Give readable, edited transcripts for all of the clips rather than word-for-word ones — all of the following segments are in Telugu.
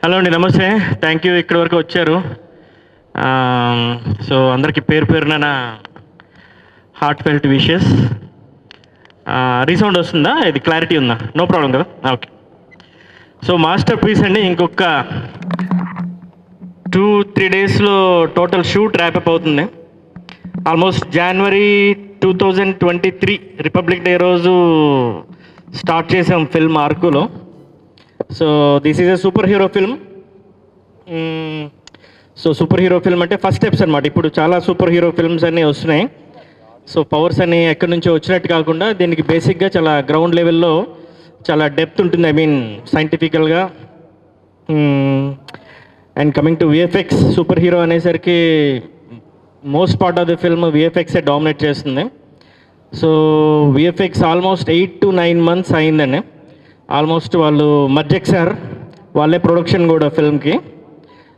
హలో అండి, నమస్తే. థ్యాంక్ యూ ఇక్కడి వరకు వచ్చారు. సో అందరికీ పేరు పేరున నా హార్ట్ ఫెల్ట్ విషెస్. రీసౌండ్ వస్తుందా? ఇది క్లారిటీ ఉందా? నో ప్రాబ్లం కదా? ఓకే. సో మాస్టర్ పీస్ అండి. ఇంకొక 2-3 డేస్లో టోటల్ షూట్ ర్యాపప్ అవుతుంది. ఆల్మోస్ట్ జనవరి 2023 రిపబ్లిక్ డే రోజు స్టార్ట్ చేసాం ఫిల్మ్ అరకులో. So this is a super hero film. So super hero film అంటే ఫస్ట్ స్టెప్స్ అనమాట. ఇప్పుడు చాలా సూపర్ హీరో ఫిల్మ్స్ అన్నీ వస్తున్నాయి. సో పవర్స్ అన్నీ ఎక్కడి నుంచో వచ్చినట్టు కాకుండా దీనికి బేసిక్గా చాలా గ్రౌండ్ లెవెల్లో చాలా డెప్త్ ఉంటుంది. ఐ మీన్ సైంటిఫికల్గా. And coming to VFX, superhero అనేసరికి most part of the film విఎఫ్ఎక్సే డామినేట్ చేస్తుంది. So VFX almost 8 to 9 months అయిందండి. ఆల్మోస్ట్ వాళ్ళు మజ్జక్ సార్ వాళ్ళే ప్రొడక్షన్ కూడా ఫిల్మ్కి.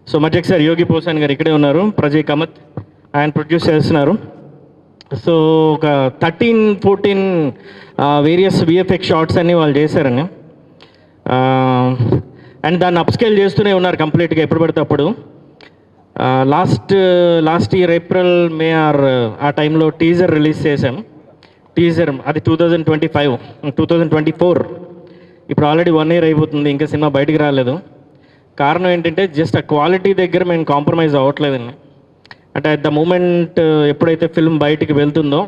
సో మజ్జక్ సార్, యోగి పోసాని గారు ఇక్కడే ఉన్నారు, ప్రజయ్ కమత్ ఆయన ప్రొడ్యూస్ చేస్తున్నారు. సో ఒక 13-14 వేరియస్ విఎఫ్ఎక్స్ షార్ట్స్ అన్నీ వాళ్ళు చేశారని. అండ్ దాన్ని అప్స్కేల్ చేస్తూనే ఉన్నారు కంప్లీట్గా ఎప్పుడు పడితే అప్పుడు. లాస్ట్ ఇయర్ ఏప్రిల్ మే ఆ టైంలో టీజర్ రిలీజ్ చేశాం. టీజర్ అది 2024. ఇప్పుడు ఆల్రెడీ 1 year అయిపోతుంది, ఇంకా సినిమా బయటికి రాలేదు. కారణం ఏంటంటే జస్ట్ ఆ క్వాలిటీ దగ్గర మేము కాంప్రమైజ్ అవ్వట్లేదండి. అంటే అట్ ద మూమెంట్ ఎప్పుడైతే ఫిల్మ్ బయటికి వెళ్తుందో,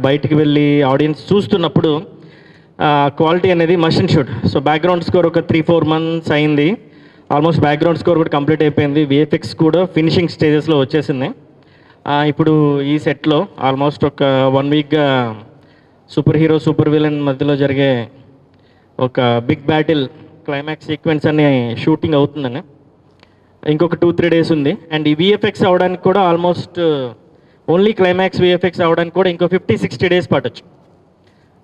బయటికి వెళ్ళి ఆడియన్స్ చూస్తున్నప్పుడు క్వాలిటీ అనేది must and should. So background score ఒక 3-4 months అయింది. ఆల్మోస్ట్ బ్యాక్గ్రౌండ్ స్కోర్ కూడా కంప్లీట్ అయిపోయింది. విఎఫ్ఎక్స్ కూడా ఫినిషింగ్ స్టేజెస్లో వచ్చేసింది. ఇప్పుడు ఈ సెట్లో ఆల్మోస్ట్ ఒక 1 weekగా సూపర్ హీరో సూపర్ విలన్ మధ్యలో జరిగే ఒక బిగ్ బ్యాటిల్ క్లైమాక్స్ సీక్వెన్స్ అన్ని షూటింగ్ అవుతుందని. ఇంకొక 2-3 days ఉంది. అండ్ ఈ విఎఫ్ఎక్స్ అవడానికి కూడా ఆల్మోస్ట్ ఓన్లీ క్లైమాక్స్ విఎఫ్ఎక్స్ అవడానికి కూడా ఇంకో 50-60 days పట్టచ్చు.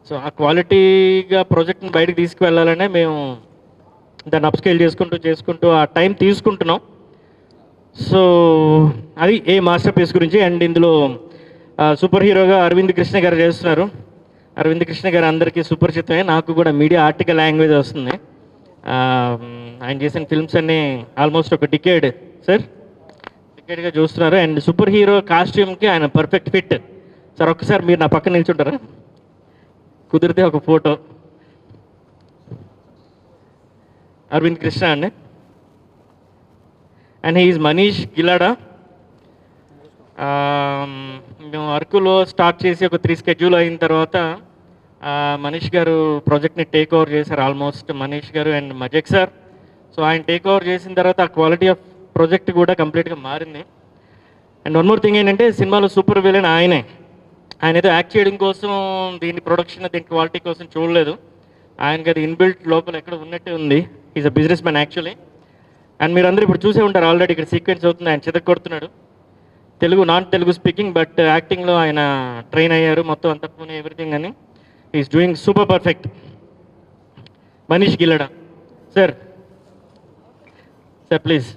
సో ఆ క్వాలిటీగా ప్రాజెక్ట్ని బయటకు తీసుకువెళ్ళాలనే మేము దాన్ని అప్స్కేల్ చేసుకుంటూ ఆ టైం తీసుకుంటున్నాం. సో అది మాస్టర్ పీస్ గురించి. అండ్ ఇందులో సూపర్ హీరోగా అరవింద్ కృష్ణ గారు చేస్తున్నారు. అరవింద్ కృష్ణ గారు అందరికీ సుపరిచితమే, నాకు కూడా మీడియా ఆర్టికల్ లాంగ్వేజ్ వస్తుంది. ఆయన చేసిన ఫిల్మ్స్ అన్నీ ఆల్మోస్ట్ ఒక డికేడ్గా చూస్తున్నారు. అండ్ సూపర్ హీరో కాస్ట్యూమ్కి ఆయన పర్ఫెక్ట్ ఫిట్. సార్ ఒక్కసారి మీరు నా పక్కన నిల్చుంటారా? కుదిరితే ఒక ఫోటో. అరవింద్ కృష్ణ అండి. And he's Manish Gilada. మేము అరకులో స్టార్ట్ చేసి ఒక 3 schedule అయిన తర్వాత మనీష్ గారు ప్రాజెక్ట్ని టేక్ ఓవర్ చేశారు. ఆల్మోస్ట్ మనీష్ గారు అండ్ మజక్ సార్. సో ఆయన టేక్ ఓవర్ చేసిన తర్వాత ఆ క్వాలిటీ ఆఫ్ ప్రాజెక్ట్ కూడా కంప్లీట్గా మారింది. అండ్ వన్ మోర్ థింగ్ ఏంటంటే సినిమాలో సూపర్ విలన్ ఆయన ఏదో యాక్ట్ చేయడం కోసం దీని ప్రొడక్షన్ దీని క్వాలిటీ కోసం చూడలేదు. ఆయనకి అది ఇన్బిల్ట్ లోపల ఎక్కడ ఉన్నట్టే ఉంది. Is a business man actually. And మీరు అందరూ ఇప్పుడు చూసే ఉంటారు, ఆల్రెడీ ఇక్కడ సీక్వెన్స్ అవుతుంది, ఆయన చితక్ కొడుతున్నాడు. నాన్ తెలుగు స్పీకింగ్, బట్ యాక్టింగ్లో ఆయన ట్రైన్ అయ్యారు మొత్తం అంతా, పూణే ఎవ్రీథింగ్ అని. Is doing super perfect. Manish Gillada sir please.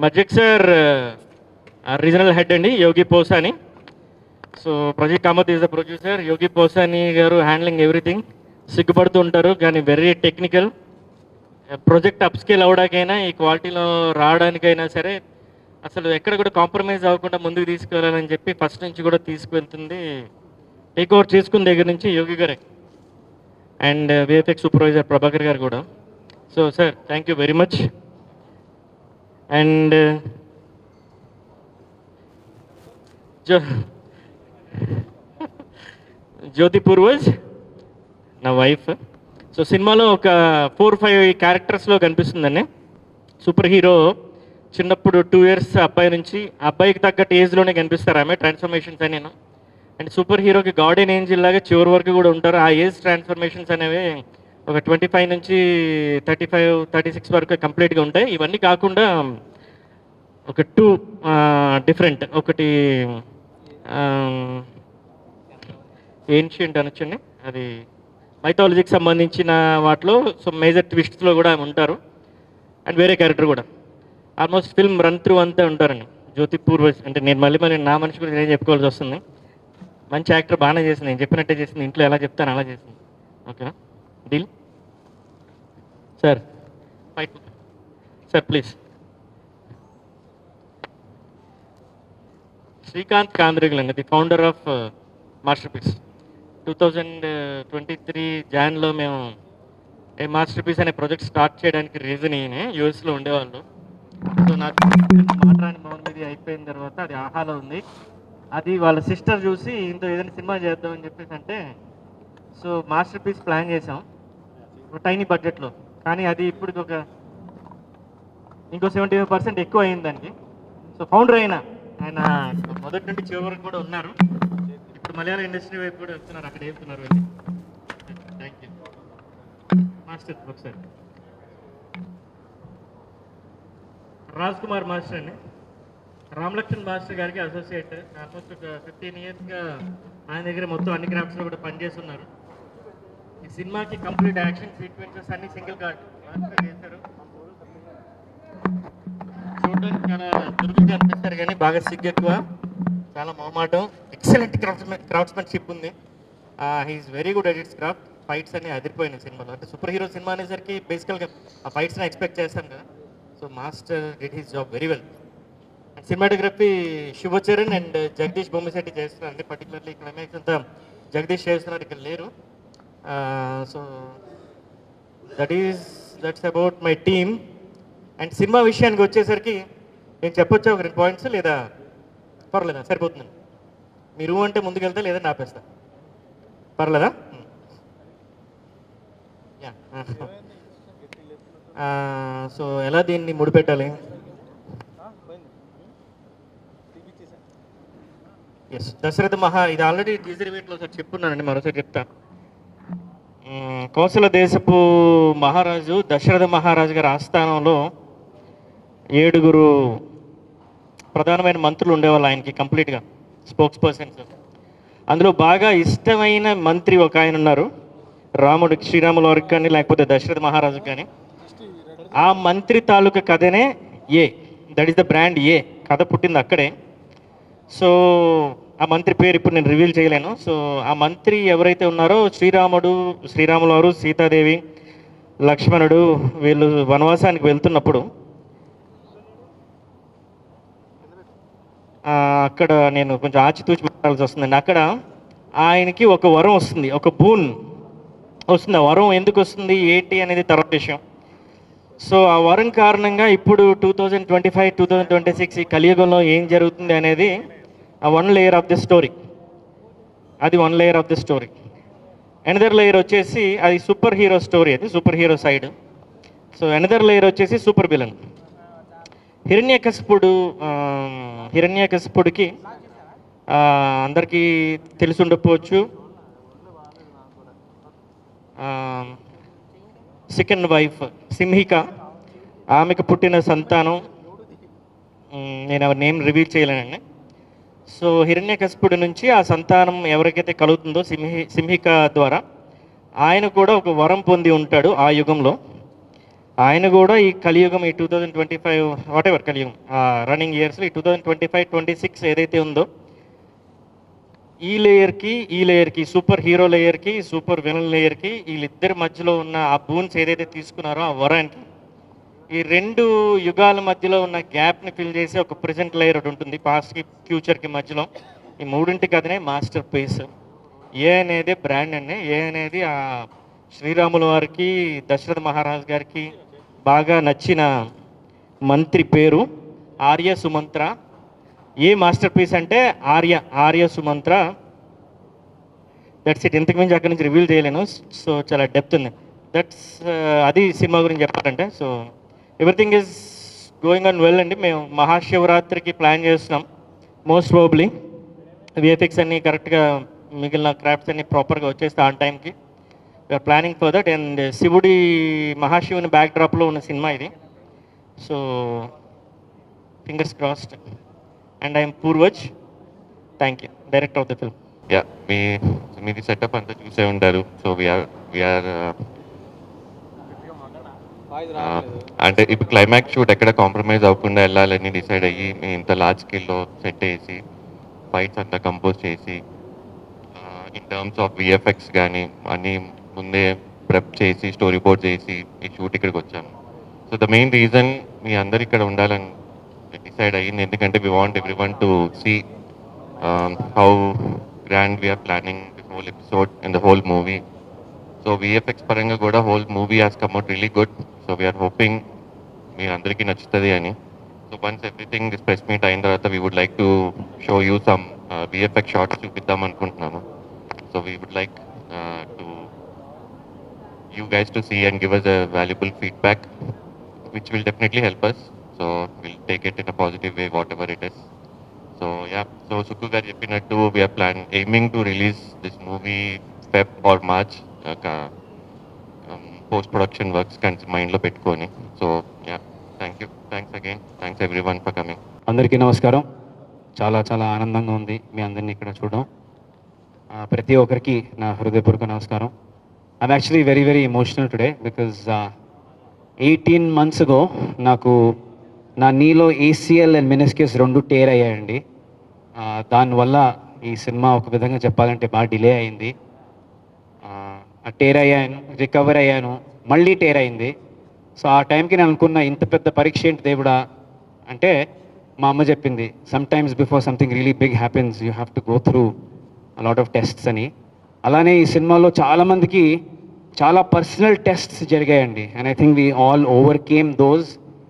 Majak sir regional head అండి, Yogi Posani. So Prajay Kamath is the producer. Yogi Posani garu handling everything. సిగ్గుపడుతూ ఉంటారు కానీ వెరీ టెక్నికల్. ప్రాజెక్ట్ అప్స్కేల్ అవడానికైనా ఈ క్వాలిటీలో రావడానికైనా సరే అసలు ఎక్కడ కూడా కాంప్రమైజ్ అవ్వకుండా ముందుకు తీసుకువెళ్ళాలని చెప్పి ఫస్ట్ నుంచి కూడా తీసుకువెళ్తుంది. టేక్ ఓవర్ చేసుకున్న దగ్గర నుంచి యోగి గారే. And VFX supervisor Prabhakar garu కూడా. So sir thank you very much. And Jyothi Purvaj నా వైఫ్. సో సినిమాలో ఒక 4-5 క్యారెక్టర్స్లో కనిపిస్తుందండి. సూపర్ హీరో చిన్నప్పుడు 2 years అబ్బాయి నుంచి అబ్బాయికి తగ్గట్టు ఏజ్లోనే కనిపిస్తారు ఆమె, ట్రాన్స్ఫర్మేషన్స్ అని. అండ్ సూపర్ హీరోకి గార్డెన్ ఏంజిల్ లాగా చివరి వరకు కూడా ఉంటారు. ఆ ఏజ్ ట్రాన్స్ఫర్మేషన్స్ అనేవి ఒక 25 నుంచి 35-36 వరకు కంప్లీట్గా ఉంటాయి. ఇవన్నీ కాకుండా ఒక 2 డిఫరెంట్, ఒకటి ఏన్షియంట్ అనొచ్చండి, అది మైథాలజీకి సంబంధించిన వాటిలో సో మేజర్ ట్విస్ట్స్లో కూడా ఉంటారు. అండ్ వేరే క్యారెక్టర్ కూడా ఆల్మోస్ట్ ఫిల్మ్ రన్ త్రూ అంతా ఉంటారండి. జ్యోతి పూర్వజ్ అంటే నేను మళ్ళీ నా మనిషి గురించి నేను చెప్పుకోవాల్సి వస్తుంది. మంచి యాక్టర్, బాగానే చేసింది, నేను చెప్పినట్టే చేసింది, ఇంట్లో ఎలా చెప్తాను అలా చేసింది. ఓకేనా? Deal sir fight sir please. Srikanth Kandregul అండి, the founder of masterpiece. 2023 జాన్లో మేము ఏ మాస్టర్ పీస్ అనే ప్రాజెక్ట్ స్టార్ట్ చేయడానికి రీజన్ ఈయన యూఎస్లో ఉండేవాళ్ళు. సో నాకు మాట్లాడిన మౌన్ మీద అయిపోయిన తర్వాత అది ఆహాలో ఉంది. అది వాళ్ళ సిస్టర్ చూసి ఇంత ఏదైనా సినిమా చేద్దామని చెప్పేసి అంటే, సో మాస్టర్ పీస్ ప్లాన్ చేసాం టైనీ బడ్జెట్లో. కానీ అది ఇప్పుడు ఇంకో 75% ఎక్కువ అయింది దానికి. సో ఫౌండర్ ఆయన మొదటి నుండి చివరి వరకు కూడా ఉన్నారు. ఇప్పుడు మలయాళ ఇండస్ట్రీ వైపు కూడా వెళ్తున్నారు, అక్కడ వెళ్తున్నారు. Thank you master. ఒకసారి రాజ్ కుమార్ మాస్టర్ అండి, రామలక్ష్మణ్ మాస్టర్ గారికి అసోసియేట్. ఆల్మోస్ట్ ఒక 15 ఇయర్స్గా ఆయన దగ్గర మొత్తం అన్ని క్రాఫ్ట్స్లో కూడా పనిచేస్తున్నారు. ఈ సినిమాకి కంప్లీట్ యాక్షన్ సీక్వెన్సెస్ అన్ని సింగిల్ కార్డ్ మాస్టర్ చేశారు. చూడడానికి చాలా దుర్గుగా అనిపిస్తారు కానీ బాగా సిగ్గు ఎక్కువ, చాలా మొహమాటం. ఎక్సలెంట్ క్రాఫ్ట్స్మెన్షిప్ ఉంది. He's very good at its craft. Fights అన్ని అదిరిపోయిన సినిమాలో. అంటే సూపర్ హీరో సినిమా అనేసరికి బేసికల్గా ఆ ఫైట్స్ని ఎక్స్పెక్ట్ చేస్తాం కదా. So master did his job very well. And cinematography Shubhacharan and Jagadish Bommisetty చేస్తున్నారు. అంటే పర్టికులర్లీ క్లైమాక్స్ అంతా జగదీష్ చేస్తున్నారు, ఇక్కడ లేరు. So that's about my team. And cinema విషయానికి వచ్చేసరికి నేను చెప్పొచ్చా ఒక 2 పాయింట్స్, లేదా పర్లేదా? సరిపోతుంది. మీరు అంటే ముందుకెళ్తా, లేదా నాపేస్తా? పర్లేదా? యా. సో ఎలా దీన్ని ముడిపెట్టాలి? ఎస్, దశరథ ఇది ఆల్రెడీ టీజర్ వీట్లో ఒకసారి చెప్పున్నానండి, మరోసారి చెప్తా. కోసల దేశపు మహారాజు దశరథ మహారాజు గారి ఆస్థానంలో 7 ప్రధానమైన మంత్రులు ఉండేవాళ్ళు ఆయనకి, కంప్లీట్గా స్పోక్స్ పర్సన్స్. అందులో బాగా ఇష్టమైన మంత్రి ఒక ఆయన ఉన్నారు, రాముడికి, శ్రీరాముల వారికి కానీ లేకపోతే దశరథ మహారాజుకి కానీ. ఆ మంత్రి తాలూకా కథనే ఏ, దట్ ఈస్ ద బ్రాండ్ ఏ. కథ పుట్టింది అక్కడే. సో ఆ మంత్రి పేరు ఇప్పుడు నేను రివీల్ చేయలేను. సో ఆ మంత్రి ఎవరైతే ఉన్నారో, శ్రీరాముల వారు, సీతాదేవి, లక్ష్మణుడు వీళ్ళు వనవాసానికి వెళ్తున్నప్పుడు అక్కడ నేను కొంచెం ఆచితూచి మాట్లాడాల్సి వస్తుందండి. అక్కడ ఆయనకి ఒక వరం వస్తుంది, ఒక బూన్ వస్తుంది. ఆ వరం ఎందుకు వస్తుంది ఏంటి అనేది తర్వాత విషయం. సో ఆ వరం కారణంగా ఇప్పుడు 2025, 2026 ఈ కలియుగంలో ఏం జరుగుతుంది అనేది ఆ 1 లేయర్ ఆఫ్ ది స్టోరీ. అది 1 layer of the story. Another layer వచ్చేసి అది సూపర్ హీరో స్టోరీ, అది super hero side. So another layer వచ్చేసి సూపర్ విలన్. హిరణ్యకశిపుడికి అందరికీ తెలిసి ఉండకపోవచ్చు, సెకండ్ వైఫ్ సింహిక, ఆమెకు పుట్టిన సంతానం, నేను ఎవరి నేమ్ రివీల్ చేయలేనండి. సో హిరణ్యకశిపుడి నుంచి ఆ సంతానం ఎవరికైతే కలుగుతుందో సింహిక ద్వారా ఆయన కూడా ఒక వరం పొంది ఉంటాడు ఆ యుగంలో. ఆయన కూడా ఈ కలియుగం, ఈ 2025 వాటెవర్ కలియుగం రన్నింగ్ ఇయర్స్లో ఈ 2025, 26 ఏదైతే ఉందో ఈ లేయర్కి సూపర్ హీరో లేయర్కి, సూపర్ విలన్ లేయర్కి, వీళ్ళిద్దరి మధ్యలో ఉన్న ఆ బూన్స్ ఏదైతే తీసుకున్నారో ఆ వరానికి, ఈ 2 యుగాల మధ్యలో ఉన్న గ్యాప్ని ఫిల్ చేసి ఒక ప్రెజెంట్ లేయర్ ఒకటి ఉంటుంది, పాస్ట్కి ఫ్యూచర్కి మధ్యలో. ఈ మూడింటికి అదనే మాస్టర్ పీస్. ఏ అనేది బ్రాండ్ అండి. ఏ అనేది ఆ శ్రీరాముల వారికి, దశరథ మహారాజ్ గారికి బాగా నచ్చిన మంత్రి పేరు ఆర్య సుమంత్ర. ఏ మాస్టర్ పీస్ అంటే ఆర్య సుమంత్ర. That's it. ఇంతకు మించి అక్కడి నుంచి రివీల్ చేయలేను. సో చాలా డెప్త్ ఉంది. అది సినిమా గురించి చెప్పాలంటే. So everything is going on well అండి. మేము మహాశివరాత్రికి ప్లాన్ చేస్తున్నాం. మోస్ట్ ప్రాబబ్లీ విఎఫ్ఎక్స్ అన్నీ కరెక్ట్గా, మిగిలిన క్రాఫ్ట్స్ అన్నీ ప్రాపర్గా వచ్చేస్తే ఆన్ టైంకి. We're planning for that. And మహాశివుని బ్యాక్ డ్రాప్లో ఉన్న సినిమా ఇది. So fingers crossed. And I'm Purvaj. Thank you, director of the film. Yeah, మీది సెటప్ అంతా చూసే ఉంటారు. సో వీఆర్ అంటే ఇప్పుడు క్లైమాక్స్ షూట్ ఎక్కడ కాంప్రమైజ్ అవ్వకుండా వెళ్ళాలని డిసైడ్ అయ్యి మేము ఇంత లార్జ్ స్కేల్లో సెట్ చేసి ఫైట్స్ అంతా కంపోజ్ చేసి ఇన్ టర్మ్స్ ఆఫ్ విఎఫ్ఎక్స్ కానీ అన్నీ ముందే ప్రెప్ చేసి స్టోరీ బోర్డ్ చేసి ఈ షూట్ ఇక్కడికి వచ్చాము. సో ద మెయిన్ రీజన్ మీ అందరు ఇక్కడ ఉండాలని డిసైడ్ అయ్యింది, ఎందుకంటే we want every one to see how grand we're planning this whole episode in the whole movie. So VFX పరంగా కూడా whole movie has come out really good. So we're hoping మీ అందరికీ నచ్చుతుంది అని. So once everything this press meet అయిన తర్వాత we would like to show you some VFX shots చూపిద్దాం అనుకుంటున్నాను. So we would like to you guys to see and give us a valuable feedback, which will definitely help us. So we'll take it in a positive way, whatever it is. So yeah, so Sukku garu cheppinattu we are aiming to release this movie Feb or March, post production works kind mind lo pettukoni. So yeah, thank you, thanks again, thanks everyone for coming. అందరికీ నమస్కారం. చాలా చాలా ఆనందంగా ఉంది మీ అందరినీ ఇక్కడ చూడడం. ప్రతి ఒక్కరికి నా హృదయపూర్వక నమస్కారం. I'm actually very very emotional today because 18 months ago నాకు నా నీలో ACL అండ్ మెనిస్కస్ రెండు టేర్ అయ్యాయండి. దానివల్ల ఈ సినిమా ఒక విధంగా చెప్పాలంటే బాగా డిలే అయింది. టేర్ అయ్యాను, రికవర్ అయ్యాను, మళ్ళీ టేర్ అయింది. సో ఆ టైంకి నేను అనుకున్న ఇంత పెద్ద పరీక్ష ఏంటి దేవుడా అంటే మా అమ్మ చెప్పింది, sometimes before something really big happens you have to go through lot of tests అని. అలానే ఈ సినిమాలో చాలామందికి చాలా పర్సనల్ టెస్ట్స్ జరిగాయండి. And I think we all overcame those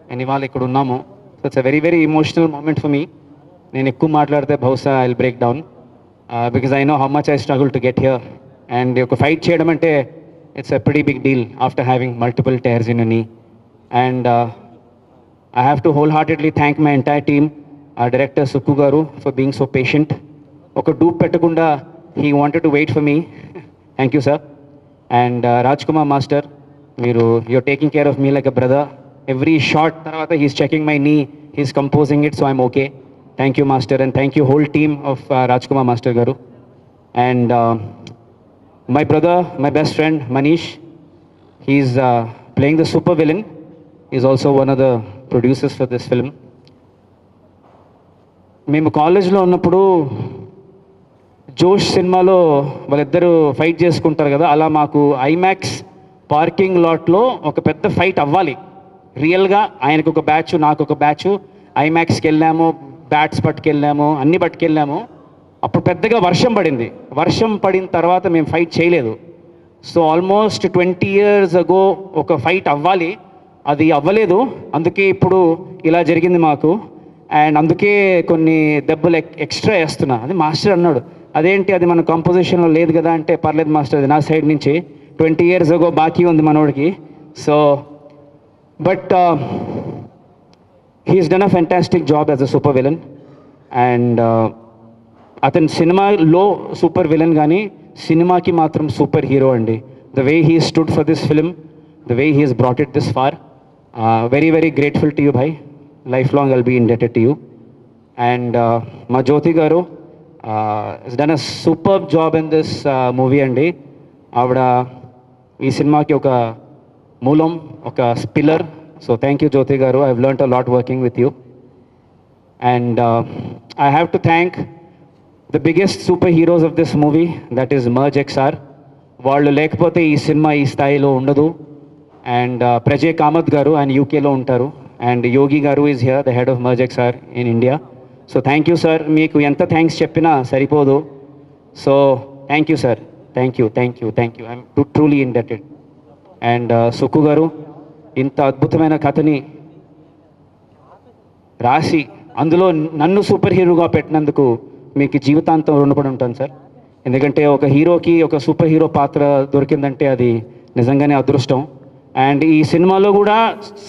and ఇవాళ ఇక్కడ ఉన్నాము. So it's a very very emotional moment for me. నేను ఎక్కువ మాట్లాడితే బహుశా I will break down because I know how much I struggle to get here. And ఒక ఫైట్ చేయడం అంటే it's a pretty big deal after having multiple tears in a knee. And I have to wholeheartedly thank my entire team, director Sukku garu for being so patient. ఒక డూప్ పెట్టకుండా he wanted to wait for me. Thank you sir. And Rajkumar master, you're taking care of me like a brother. Every shot tarvata he's checking my knee, he's composing it, so I'm okay. Thank you master, and thank you whole team of Rajkumar master garu. And my brother, my best friend Manish, he's playing the super villain. He's also one of the producers for this film. మేము కాలేజ్లో ఉన్నప్పుడు జోష్ సినిమాలో వాళ్ళిద్దరూ ఫైట్ చేసుకుంటారు కదా, అలా మాకు ఐమాక్స్ పార్కింగ్ లాట్లో ఒక పెద్ద ఫైట్ అవ్వాలి రియల్గా. ఆయనకు ఒక బ్యాచ్, నాకు ఒక బ్యాచ్. ఐమాక్స్కి వెళ్ళాము, బ్యాట్స్ పట్టుకెళ్ళాము, అన్నీ పట్టుకెళ్ళాము. అప్పుడు పెద్దగా వర్షం పడింది. వర్షం పడిన తర్వాత మేము ఫైట్ చేయలేదు. సో ఆల్మోస్ట్ 20 years ago ఒక ఫైట్ అవ్వాలి, అది అవ్వలేదు. అందుకే ఇప్పుడు ఇలా జరిగింది మాకు. అండ్ అందుకే కొన్ని దెబ్బలు ఎక్స్ట్రా వేస్తున్నా. అది మాస్టర్ అన్నాడు, అదేంటి అది మన కంపోజిషన్లో లేదు కదా అంటే, పర్లేదు మాస్టర్, అది నా సైడ్ నుంచి 20 years ago బాకీ ఉంది మనోడికి. So but he's done a fantastic job as a super villain. And అతను సినిమాలో సూపర్ విలన్ కానీ సినిమాకి మాత్రం సూపర్ హీరో అండి. The way he stood for this film, the way he he's brought it this far, very very grateful to you భాయ్. Life long I'll be indebted to you. And మా జ్యోతి గారు has done a superb job in this movie అండి. ఆవిడ ఈ సినిమాకి ఒక మూలం, ఒక పిల్లర్. సో థ్యాంక్ యూ జ్యోతి గారు. I have learned a lot working with you. And I have to thank the biggest super heroes of this movie, that is merge XR. వాళ్ళు లేకపోతే ఈ సినిమా ఈ స్థాయిలో ఉండదు. అండ్ ప్రజయ్ కామత్ గారు, ఆయన యూకేలో ఉంటారు. అండ్ యోగి గారు is here, the head of merge XR in India. So thank you sir. మీకు ఎంత థ్యాంక్స్ చెప్పినా సరిపోదు. So thank you sir, thank you, thank you, thank you. I'm truly indebted. And Sukku గారు ఇంత అద్భుతమైన కథని రాసి అందులో నన్ను సూపర్ హీరోగా పెట్టినందుకు మీకు జీవితాంతం రుణపడి ఉంటాను సార్. ఎందుకంటే ఒక హీరోకి ఒక సూపర్ హీరో పాత్ర దొరికిందంటే అది నిజంగానే అదృష్టం. అండ్ ఈ సినిమాలో కూడా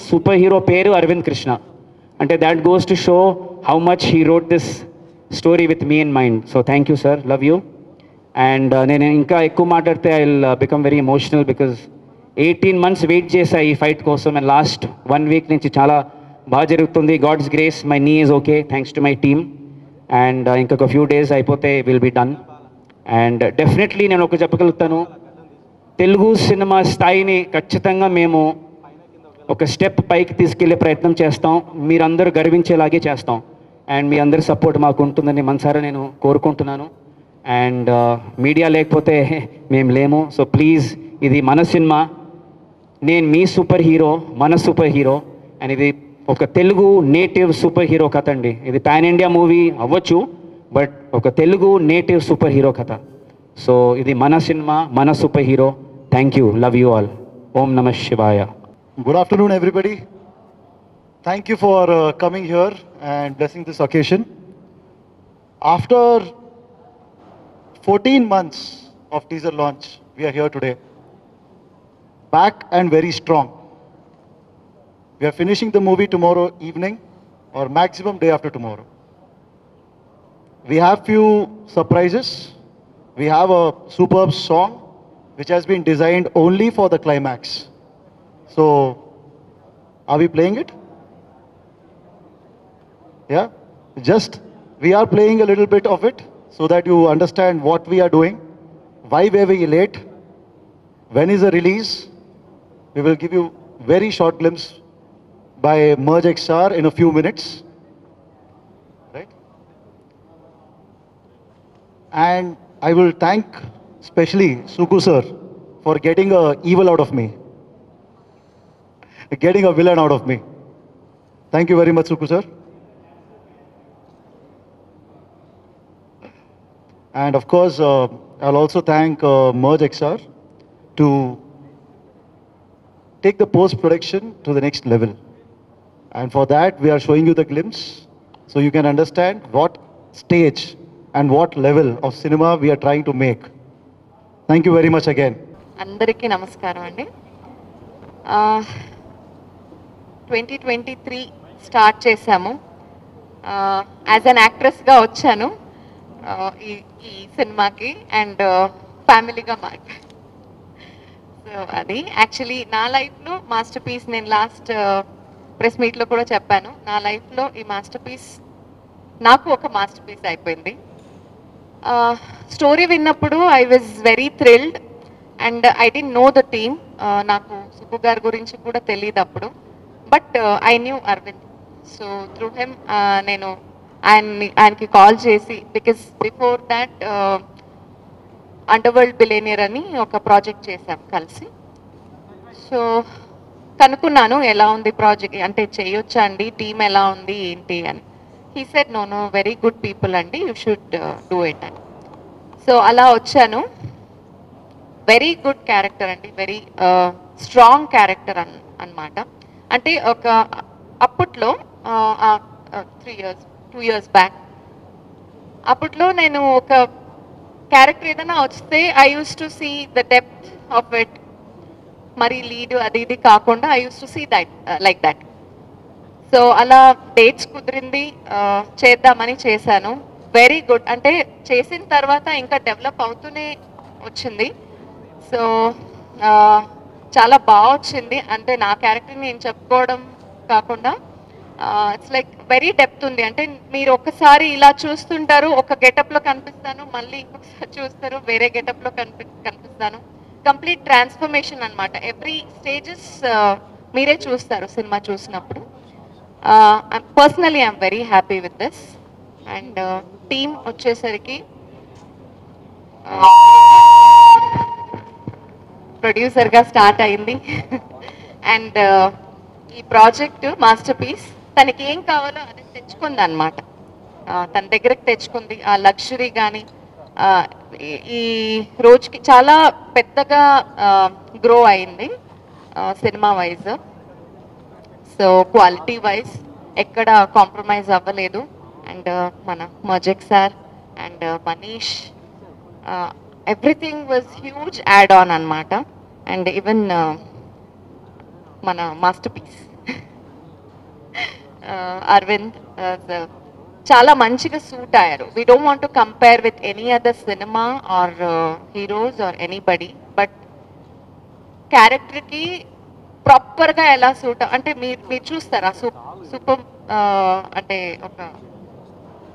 సూపర్ హీరో పేరు అరవింద్ కృష్ణ. అంటే that goes to show how much he wrote this story with me in mind. So thank you sir, love you. And నేను ఇంకా ఎక్కువ మాట్లాడితే I will become very emotional because 18 months wait చేశా ఈ ఫైట్ కోసం. అండ్ లాస్ట్ 1 week నుంచి చాలా బాగా జరుగుతుంది. God's grace, my knee is okay thanks to my team. And ఇంకొక ఫ్యూ డేస్ అయిపోతే will be done. And definitely నేను ఒక చెప్పగలుగుతాను, తెలుగు సినిమా స్థాయిని ఖచ్చితంగా మేము ఒక స్టెప్ పైకి తీసుకెళ్లే ప్రయత్నం చేస్తాం. మీరందరూ గర్వించేలాగే చేస్తాం. అండ్ మీ అందరి సపోర్ట్ మాకు ఉంటుందని మనసారా నేను కోరుకుంటున్నాను. అండ్ మీడియా లేకపోతే మేము లేము. సో ప్లీజ్ ఇది మన సినిమా, నేను మీ సూపర్ హీరో, మన సూపర్ హీరో. అండ్ ఇది ఒక తెలుగు నేటివ్ సూపర్ హీరో కథ అండి. ఇది పాన్ ఇండియా మూవీ అవ్వచ్చు, బట్ ఒక తెలుగు నేటివ్ సూపర్ హీరో కథ. సో ఇది మన సినిమా, మన superhero. Thank you, love you all. ఓం నమ శివాయ. Good afternoon, everybody. Thank you for coming here and blessing this occasion. After 14 months of teaser launch, we are here today. Back and very strong. We are finishing the movie tomorrow evening or maximum day after tomorrow. We have few surprises. We have a superb song which has been designed only for the climax. So, are we playing it? Yeah? Just, we are playing a little bit of it so that you understand what we are doing, why were we late, when is the release. We will give you very short glimpse by Merge XR in a few minutes. Right? And I will thank especially Suku sir for getting a evil out of me. Getting a villain out of me. Thank you very much, Suku sir. And of course, I'll also thank Merge XR to take the post-production to the next level. And for that, we are showing you the glimpse so you can understand what stage and what level of cinema we are trying to make. Thank you very much again. అందరికీ నమస్కారం అండి. 2023 స్టార్ట్ చేశాము. యాజ్ అన్ యాక్ట్రెస్గా వచ్చాను ఈ సినిమాకి అండ్ ఫ్యామిలీగా మాట్లాడు. సో అది యాక్చువల్లీ నా లైఫ్లో మాస్టర్ పీస్. నేను లాస్ట్ ప్రెస్ మీట్లో కూడా చెప్పాను, నా లైఫ్లో ఈ మాస్టర్ పీస్ నాకు ఒక మాస్టర్ పీస్ అయిపోయింది. స్టోరీ విన్నప్పుడు I was very thrilled and I don't know the team. నాకు సుబ్బు గారి గురించి కూడా తెలియదు అప్పుడు, but I knew Aravind. So through him నేను ఆయనకి కాల్ చేసి, because before that underworld billionaire అని ఒక ప్రాజెక్ట్ చేశాం కలిసి. సో కనుక్కున్నాను ఎలా ఉంది ప్రాజెక్ట్, అంటే చేయొచ్చా అండి, టీమ్ ఎలా ఉంది ఏంటి అని. He said no very good people అండి, యూ షుడ్ డూ ఇట్ అని. సో అలా వచ్చాను. వెరీ గుడ్ క్యారెక్టర్ అండి, వెరీ స్ట్రాంగ్ క్యారెక్టర్ అన్నమాట. అంటే ఒక అప్పట్లో 2 years బ్యాక్ అప్పట్లో నేను ఒక క్యారెక్టర్ ఏదైనా వస్తే I use to see the depth of it. మరి లీడ్ అది ఇది కాకుండా I use to see that like that. So అలా డేట్స్ కుదిరింది, చేద్దామని చేశాను. Very good. అంటే చేసిన తర్వాత ఇంకా డెవలప్ అవుతూనే వచ్చింది. సో చాలా బాగా వచ్చింది. అంటే నా క్యారెక్టర్ నేను చెప్పుకోవడం కాకుండా ఇట్స్ లైక్ వెరీ డెప్త్ ఉంది. అంటే మీరు ఒక్కసారి ఇలా చూస్తుంటారు, ఒక గెటప్లో కనిపిస్తాను, మళ్ళీ ఇంకొకసారి చూస్తారు వేరే గెటప్లో కనిపిస్తాను. కంప్లీట్ ట్రాన్స్ఫర్మేషన్ అనమాట. ఎవ్రీ స్టేజెస్ మీరే చూస్తారు సినిమా చూసినప్పుడు. Personally I'm very happy with this. And team వచ్చేసరికి ప్రొడ్యూసర్గా స్టార్ట్ అయింది. అండ్ ఈ ప్రాజెక్ట్ మాస్టర్ పీస్ తనకి ఏం కావాలో అది తెచ్చుకుంది అనమాట. తన దగ్గరకు తెచ్చుకుంది. ఆ లగ్జరీ కానీ ఈ రోజుకి చాలా పెద్దగా గ్రో అయింది cinema wise. So quality wise ఎక్కడ కాంప్రమైజ్ అవ్వలేదు. అండ్ మన Majak sir and Manish, everything was huge add on అనమాట. అండ్ ఈవెన్ మన మాస్టర్ పీస్ అరవింద్ చాలా మంచిగా సూట్ అయ్యారు. We don't want to compare with any other cinema or heroes or anybody, but క్యారెక్టర్కి ప్రాపర్గా ఎలా సూట్ అంటే మీరు చూస్తారా సూపర్ అంటే ఒక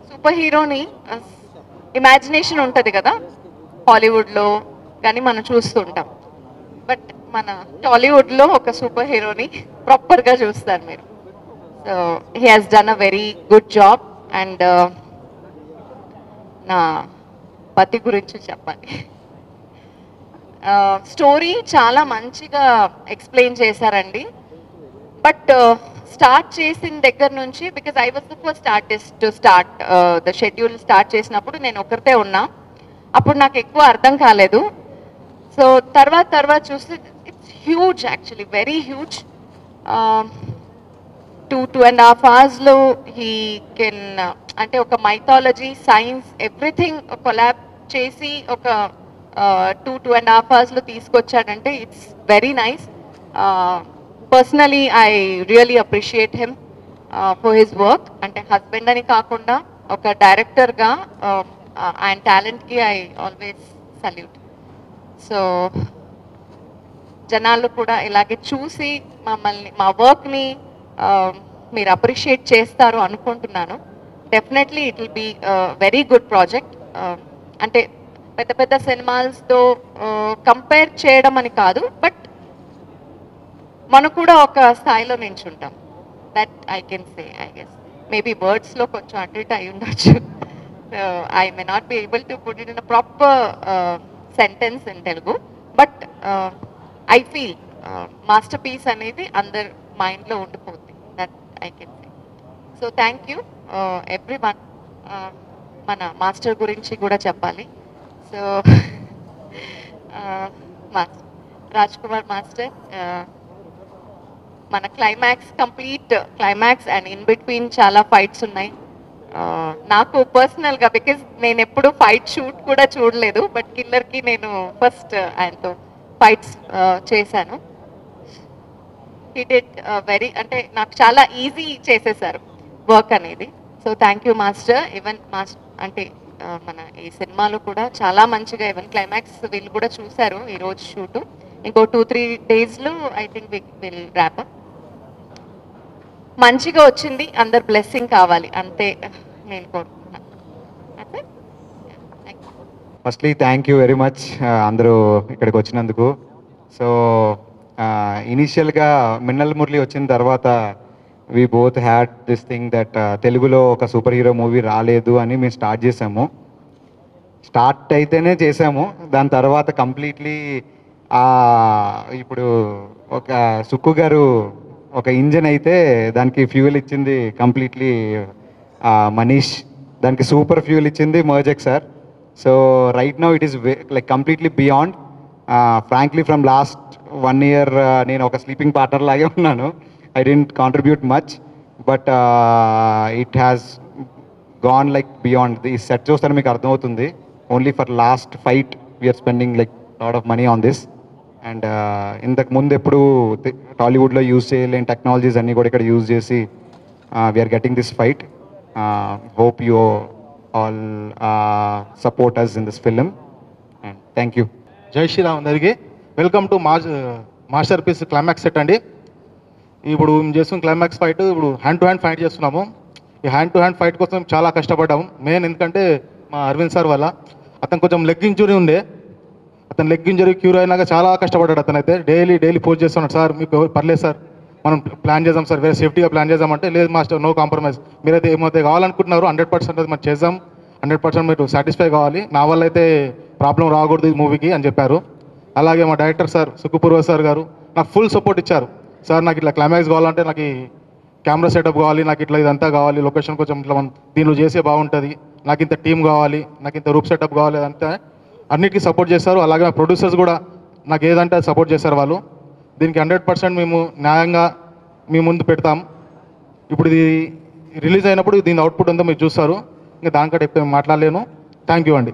సూపర్ హీరోని ఇమాజినేషన్ ఉంటుంది కదా హాలీవుడ్లో కానీ మనం చూస్తుంటాం, బట్ మన టాలీవుడ్లో ఒక సూపర్ హీరోని ప్రాపర్గా చూస్తారు మీరు. So he has done a very good job. And నా పతి గురించి చెప్పాలి. స్టోరీ చాలా మంచిగా ఎక్స్ప్లెయిన్ చేశారండి. బట్ స్టార్ట్ చేసిన దగ్గర నుంచి, because I was the first artist to start the schedule start చేసినప్పుడు నేను ఒకరితే ఉన్నా, అప్పుడు నాకు ఎక్కువ అర్థం కాలేదు. సో తర్వాత చూస్తే it's huge, actually very huge. 2.5 hours he can, అంటే ఒక మైథాలజీ, సైన్స్, ఎవ్రీథింగ్ కొలాబ్ చేసి ఒక 2.5 hours తీసుకొచ్చాడంటే it's very nice. Personally I really appreciate him for his work. అంటే హస్బెండ్ అని కాకుండా ఒక డైరెక్టర్గా ఆయన టాలెంట్కి ఐ ఆల్వేస్ సల్యూట్. సో జనాలు కూడా ఇలాగే చూసి మమ్మల్ని, మా వర్క్ని మీరు అప్రిషియేట్ చేస్తారు అనుకుంటున్నాను. Definitely it will be very good project. అంటే పెద్ద పెద్ద సినిమాలతో కంపేర్ చేయడం అని కాదు, బట్ మనం కూడా ఒక స్థాయిలో నించుంటాం. That I can say, I guess. Maybe వర్డ్స్లో కొంచెం అటు ఇటు అయి ఉండొచ్చు. I may not be able to put it in a proper sentence in Telugu, but I feel masterpiece అనేది అందరి మైండ్లో ఉండిపోతుంది. That I can say. So thank you everyone. మన మాస్టర్ గురించి కూడా చెప్పాలి. సో రాజ్ కుమార్ మాస్టర్, మన climax, complete climax and in between చాలా ఫైట్స్ ఉన్నాయి. నాకు పర్సనల్గా, బికాజ్ నేను ఎప్పుడు ఫైట్ షూట్ కూడా చూడలేదు, బట్ కిల్లర్కి నేను ఫస్ట్ ఆయనతో ఫైట్స్ చేశాను. హీ డిడ్ వెరీ, అంటే నాకు చాలా ఈజీ చేసేసారు వర్క్ అనేది. So thank you master. Even master అంటే మన ఈ సినిమాలో కూడా చాలా మంచిగా, ఈవెన్ క్లైమాక్స్ వీళ్ళు కూడా చూశారు ఈరోజు షూటు. ఇంకో 2-3 daysలో I think will wrap up. మంచిగా వచ్చింది, అందరు బ్లెస్సింగ్ కావాలి అంతే నేను కోరుకుంటున్నాను. Firstly thank you very much అందరూ ఇక్కడికి వచ్చినందుకు. సో ఇనీషియల్గా మిన్నల్ మురళి వచ్చిన తర్వాత we both had this thing that తెలుగులో ఒక సూపర్ హీరో మూవీ రాలేదు అని మేము స్టార్ట్ చేసాము. స్టార్ట్ అయితేనే చేసాము, దాని తర్వాత కంప్లీట్లీ ఇప్పుడు ఒక సుక్కు గారు ఒక ఇంజన్ అయితే దానికి ఫ్యూయల్ ఇచ్చింది కంప్లీట్లీ మనీష్, దానికి సూపర్ ఫ్యూయల్ ఇచ్చింది Marjek sir. So right now it is like completely beyond. Frankly from last 1 year నేను ఒక స్లీపింగ్ పార్ట్నర్ లాగే ఉన్నాను. I didn't contribute much, but it has gone like beyond. ఈ సెట్ చూస్తే మీకు అర్థమవుతుంది. Only for last fight we're spending like lot of money on this. And ఇంతకు ముందు ఎప్పుడు టాలీవుడ్లో యూజ్ చేయలేని టెక్నాలజీస్ అన్నీ కూడా ఇక్కడ యూజ్ చేసి we're getting this fight. Hope you all support us in this film. And thank you. జై శ్రీరామ్ అందరికీ. Welcome to masterpiece climax set అండి. ఇప్పుడు మేము చేస్తున్న క్లైమాక్స్ ఫైట్ ఇప్పుడు హ్యాండ్ టు హ్యాండ్ ఫైట్ చేస్తున్నాము. ఈ హ్యాండ్ టు హ్యాండ్ ఫైట్ కోసం చాలా కష్టపడ్డాము. మెయిన్ ఎందుకంటే మా అరవింద్ సార్ వల్ల, అతను కొంచెం లెగ్ ఇంజురీ ఉండే, అతను లెగ్ ఇంజరీ క్యూర్ అయినాక చాలా కష్టపడ్డాడు. అతనైతే డైలీ పోస్ట్ చేస్తున్నాడు. సార్ మీకు పర్లేదు సార్, మనం ప్లాన్ చేద్దాం సార్, వేరే సేఫ్టీగా ప్లాన్ చేద్దామంటే, లేదు మాస్టర్ నో కాంప్రమైజ్, మీరైతే ఏమైతే కావాలనుకుంటున్నారు 100% అది మనం చేద్దాం, 100% మీరు సాటిస్ఫై కావాలి, నా వల్ల అయితే ప్రాబ్లం రాకూడదు ఈ మూవీకి అని చెప్పారు. అలాగే మా డైరెక్టర్ సార్ సుక్కుపూర్వ సార్ గారు నాకు ఫుల్ సపోర్ట్ ఇచ్చారు. సార్ నాకు ఇట్లా క్లైమాక్స్ కావాలంటే నాకు ఈ కెమెరా సెటప్ కావాలి, నాకు ఇట్లా ఇదంతా కావాలి, లొకేషన్ కొంచెం ఇట్లా మనం దీనిలో చేసే బాగుంటుంది, నాకు ఇంత టీం కావాలి, నాకు ఇంత రూప్ సెటప్ కావాలి, అదంతా అన్నిటికీ సపోర్ట్ చేస్తారు. అలాగే మా ప్రొడ్యూసర్స్ కూడా నాకు ఏదంటే సపోర్ట్ చేశారు వాళ్ళు. దీనికి 100% మేము న్యాయంగా మీ ముందు పెడతాం. ఇప్పుడు ఇది రిలీజ్ అయినప్పుడు దీని అవుట్పుట్ అంతా మీరు చూస్తారు. ఇంకా దానికంటే ఎక్కువ మాట్లాడలేను. థ్యాంక్ యూ అండి.